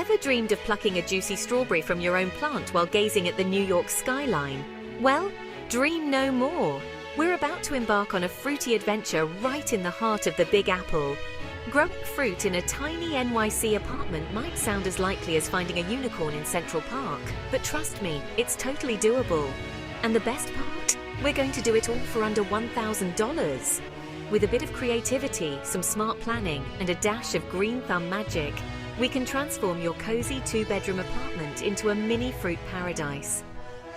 Ever dreamed of plucking a juicy strawberry from your own plant while gazing at the New York skyline? Well, dream no more. We're about to embark on a fruity adventure right in the heart of the Big Apple. Growing fruit in a tiny NYC apartment might sound as likely as finding a unicorn in Central Park, but trust me, it's totally doable. And the best part? We're going to do it all for under $1,000. With a bit of creativity, some smart planning, and a dash of green thumb magic, we can transform your cozy 2-bedroom apartment into a mini fruit paradise.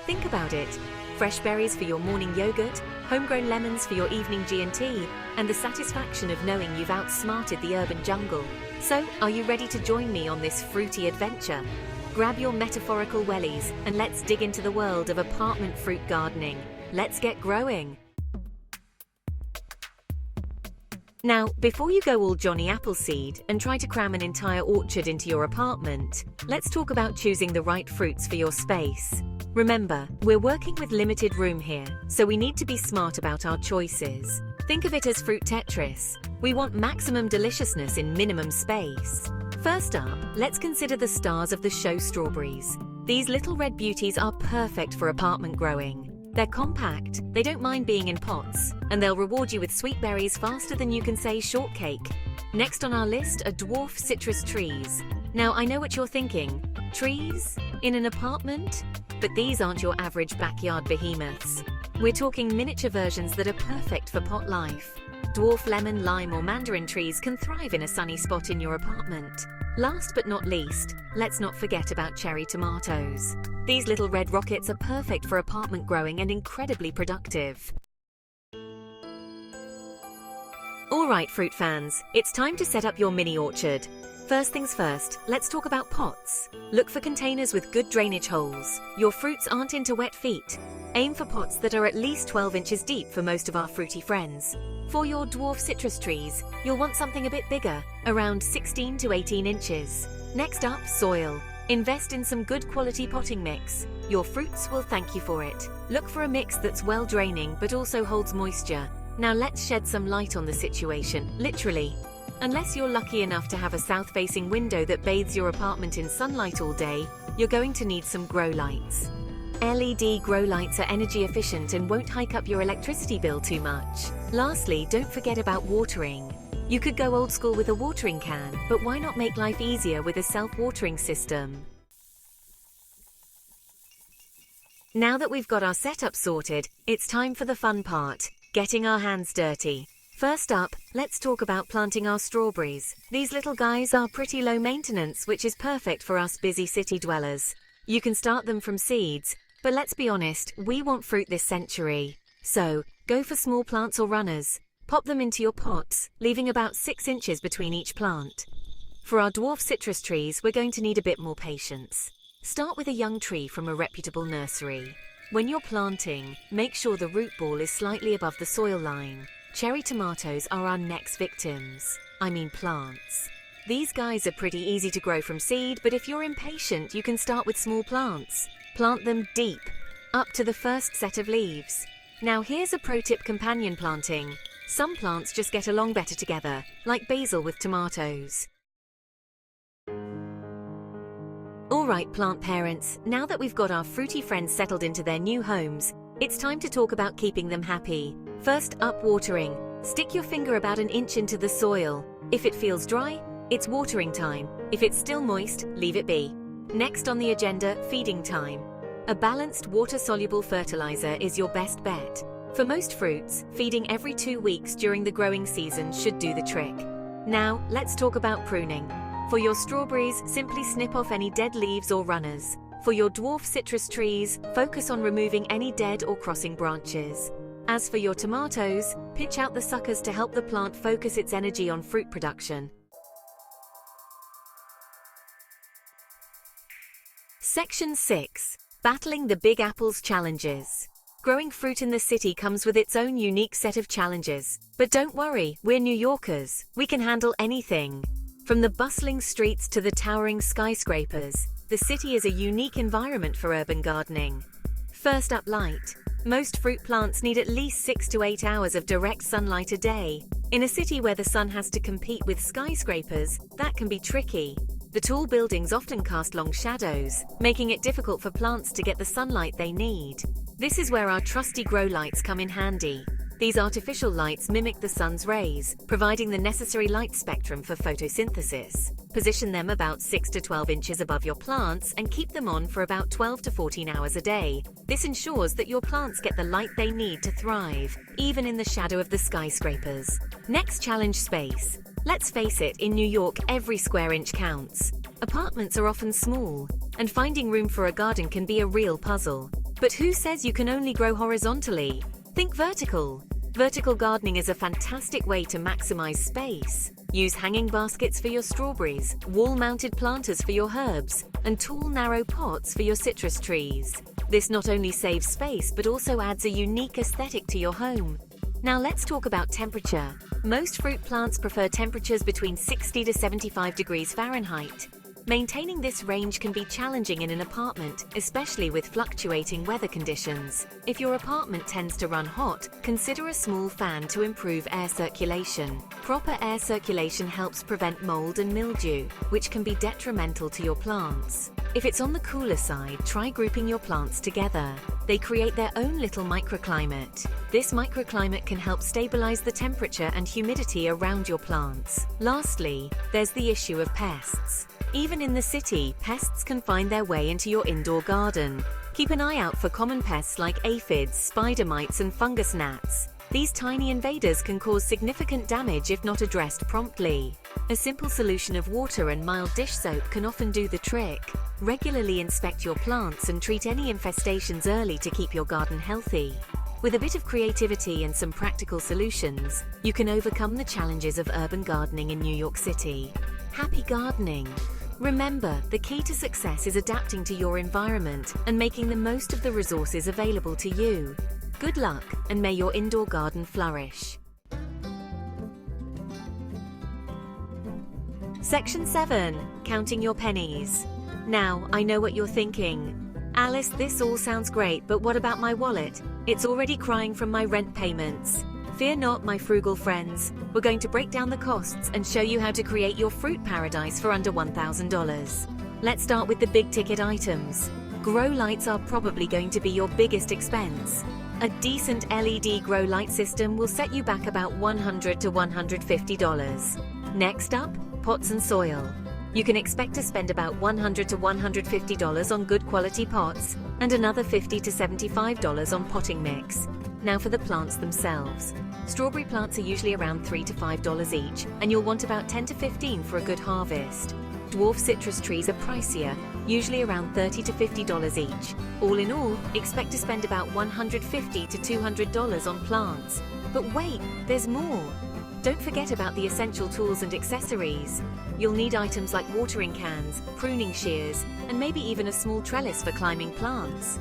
Think about it. Fresh berries for your morning yogurt, homegrown lemons for your evening G&T, and the satisfaction of knowing you've outsmarted the urban jungle. So, are you ready to join me on this fruity adventure? Grab your metaphorical wellies and let's dig into the world of apartment fruit gardening. Let's get growing! Now, before you go all Johnny Appleseed and try to cram an entire orchard into your apartment, let's talk about choosing the right fruits for your space. Remember, we're working with limited room here, so we need to be smart about our choices. Think of it as fruit Tetris. We want maximum deliciousness in minimum space. First up, let's consider the stars of the show, strawberries. These little red beauties are perfect for apartment growing. They're compact, they don't mind being in pots, and they'll reward you with sweet berries faster than you can say shortcake. Next on our list are dwarf citrus trees. Now, I know what you're thinking. Trees? In an apartment? But these aren't your average backyard behemoths. We're talking miniature versions that are perfect for pot life. Dwarf lemon, lime, or mandarin trees can thrive in a sunny spot in your apartment. Last but not least, let's not forget about cherry tomatoes. These little red rockets are perfect for apartment growing and incredibly productive. Alright, fruit fans, it's time to set up your mini orchard. First things first, let's talk about pots. Look for containers with good drainage holes. Your fruits aren't into wet feet. Aim for pots that are at least 12 inches deep for most of our fruity friends. For your dwarf citrus trees, you'll want something a bit bigger, around 16 to 18 inches. Next up, soil. Invest in some good quality potting mix. Your fruits will thank you for it. Look for a mix that's well draining but also holds moisture. Now let's shed some light on the situation, literally. Unless you're lucky enough to have a south-facing window that bathes your apartment in sunlight all day, you're going to need some grow lights. LED grow lights are energy efficient and won't hike up your electricity bill too much. Lastly, don't forget about watering. You could go old school with a watering can, but why not make life easier with a self-watering system? Now that we've got our setup sorted, it's time for the fun part, getting our hands dirty. First up, let's talk about planting our strawberries. These little guys are pretty low maintenance, which is perfect for us busy city dwellers. You can start them from seeds, but let's be honest, we want fruit this century. So, go for small plants or runners. Pop them into your pots, leaving about 6 inches between each plant. For our dwarf citrus trees, we're going to need a bit more patience. Start with a young tree from a reputable nursery. When you're planting, make sure the root ball is slightly above the soil line. Cherry tomatoes are our next victims. I mean plants. These guys are pretty easy to grow from seed, but if you're impatient, you can start with small plants. Plant them deep, up to the first set of leaves. Now here's a pro tip: companion planting. Some plants just get along better together, like basil with tomatoes. Alright, plant parents, now that we've got our fruity friends settled into their new homes, it's time to talk about keeping them happy. First up, watering. Stick your finger about an inch into the soil. If it feels dry, it's watering time. If it's still moist, leave it be. Next on the agenda, feeding time. A balanced water-soluble fertilizer is your best bet. For most fruits, feeding every 2 weeks during the growing season should do the trick. Now, let's talk about pruning. For your strawberries, simply snip off any dead leaves or runners. For your dwarf citrus trees, focus on removing any dead or crossing branches. As for your tomatoes, pitch out the suckers to help the plant focus its energy on fruit production. Section 6. Battling the Big Apple's challenges. Growing fruit in the city comes with its own unique set of challenges. But don't worry, we're New Yorkers. We can handle anything. From the bustling streets to the towering skyscrapers, the city is a unique environment for urban gardening. First up, light. Most fruit plants need at least 6 to 8 hours of direct sunlight a day. In a city where the sun has to compete with skyscrapers, that can be tricky. The tall buildings often cast long shadows, making it difficult for plants to get the sunlight they need. This is where our trusty grow lights come in handy. These artificial lights mimic the sun's rays, providing the necessary light spectrum for photosynthesis. Position them about 6 to 12 inches above your plants and keep them on for about 12 to 14 hours a day. This ensures that your plants get the light they need to thrive, even in the shadow of the skyscrapers. Next challenge: space. Let's face it, in New York, every square inch counts. Apartments are often small, and finding room for a garden can be a real puzzle. But who says you can only grow horizontally? Think vertical. Vertical gardening is a fantastic way to maximize space. Use hanging baskets for your strawberries, wall-mounted planters for your herbs, and tall, narrow pots for your citrus trees. This not only saves space, but also adds a unique aesthetic to your home. Now let's talk about temperature. Most fruit plants prefer temperatures between 60 to 75 degrees Fahrenheit. Maintaining this range can be challenging in an apartment, especially with fluctuating weather conditions. If your apartment tends to run hot, consider a small fan to improve air circulation. Proper air circulation helps prevent mold and mildew, which can be detrimental to your plants. If it's on the cooler side, try grouping your plants together. They create their own little microclimate. This microclimate can help stabilize the temperature and humidity around your plants. Lastly, there's the issue of pests. Even in the city, pests can find their way into your indoor garden. Keep an eye out for common pests like aphids, spider mites, and fungus gnats. These tiny invaders can cause significant damage if not addressed promptly. A simple solution of water and mild dish soap can often do the trick. Regularly inspect your plants and treat any infestations early to keep your garden healthy. With a bit of creativity and some practical solutions, you can overcome the challenges of urban gardening in New York City. Happy gardening! Remember, the key to success is adapting to your environment and making the most of the resources available to you. Good luck, and may your indoor garden flourish. Section 7. Counting your pennies. Now, I know what you're thinking. Alice, this all sounds great, but what about my wallet? It's already crying from my rent payments. Fear not, my frugal friends. We're going to break down the costs and show you how to create your fruit paradise for under $1,000. Let's start with the big-ticket items. Grow lights are probably going to be your biggest expense. A decent LED grow light system will set you back about $100 to $150. Next up, pots and soil. You can expect to spend about $100 to $150 on good quality pots and another $50 to $75 on potting mix. Now for the plants themselves. Strawberry plants are usually around $3 to $5 each, and you'll want about $10 to $15 for a good harvest. Dwarf citrus trees are pricier, usually around $30 to $50 each. All in all, expect to spend about $150 to $200 on plants. But wait, there's more! Don't forget about the essential tools and accessories. You'll need items like watering cans, pruning shears, and maybe even a small trellis for climbing plants.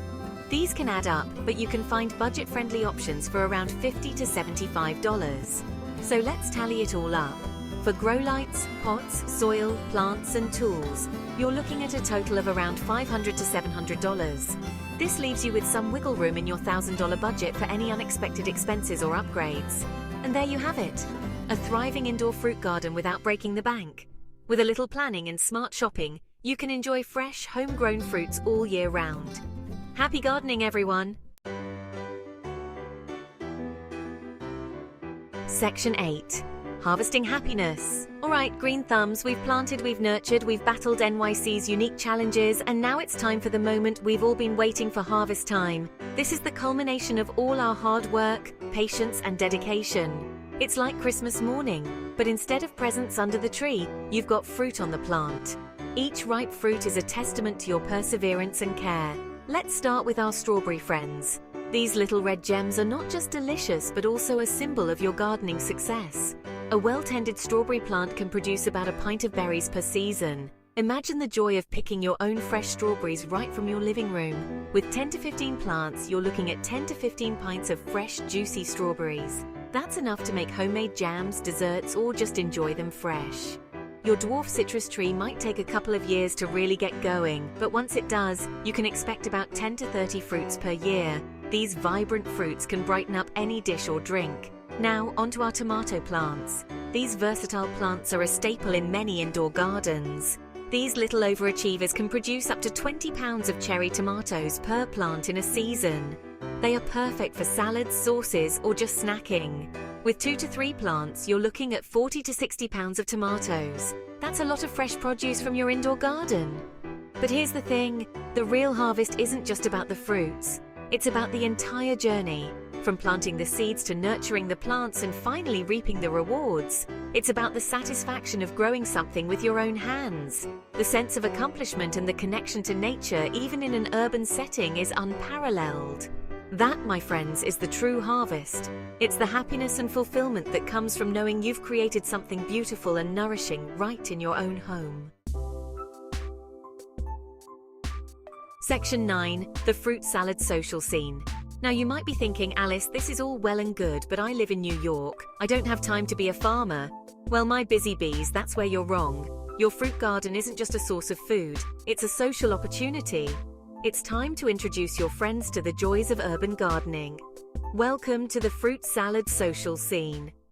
These can add up, but you can find budget-friendly options for around $50 to $75. So let's tally it all up. For grow lights, pots, soil, plants, and tools, you're looking at a total of around $500 to $700. This leaves you with some wiggle room in your $1,000 budget for any unexpected expenses or upgrades. And there you have it, a thriving indoor fruit garden without breaking the bank. With a little planning and smart shopping, you can enjoy fresh, homegrown fruits all year round. Happy gardening, everyone! Section 8. Harvesting happiness. Alright, green thumbs, we've planted, we've nurtured, we've battled NYC's unique challenges, and now it's time for the moment we've all been waiting for: harvest time. This is the culmination of all our hard work, patience, and dedication. It's like Christmas morning, but instead of presents under the tree, you've got fruit on the plant. Each ripe fruit is a testament to your perseverance and care. Let's start with our strawberry friends. These little red gems are not just delicious, but also a symbol of your gardening success. A well-tended strawberry plant can produce about a pint of berries per season. Imagine the joy of picking your own fresh strawberries right from your living room. With 10 to 15 plants, you're looking at 10 to 15 pints of fresh, juicy strawberries. That's enough to make homemade jams, desserts, or just enjoy them fresh. Your dwarf citrus tree might take a couple of years to really get going, but once it does, you can expect about 10 to 30 fruits per year. These vibrant fruits can brighten up any dish or drink. Now, onto our tomato plants. These versatile plants are a staple in many indoor gardens. These little overachievers can produce up to 20 pounds of cherry tomatoes per plant in a season. They are perfect for salads, sauces, or just snacking. With 2 to 3 plants, you're looking at 40 to 60 pounds of tomatoes. That's a lot of fresh produce from your indoor garden. But here's the thing, the real harvest isn't just about the fruits. It's about the entire journey, from planting the seeds to nurturing the plants and finally reaping the rewards. It's about the satisfaction of growing something with your own hands. The sense of accomplishment and the connection to nature, even in an urban setting, is unparalleled. That, my friends, is the true harvest. It's the happiness and fulfillment that comes from knowing you've created something beautiful and nourishing right in your own home. Section 9. The Fruit Salad Social Scene. Now you might be thinking, Alice, this is all well and good, but I live in New York. I don't have time to be a farmer. Well, my busy bees, that's where you're wrong. Your fruit garden isn't just a source of food, it's a social opportunity. It's time to introduce your friends to the joys of urban gardening. Welcome to the Fruit Salad Social Scene.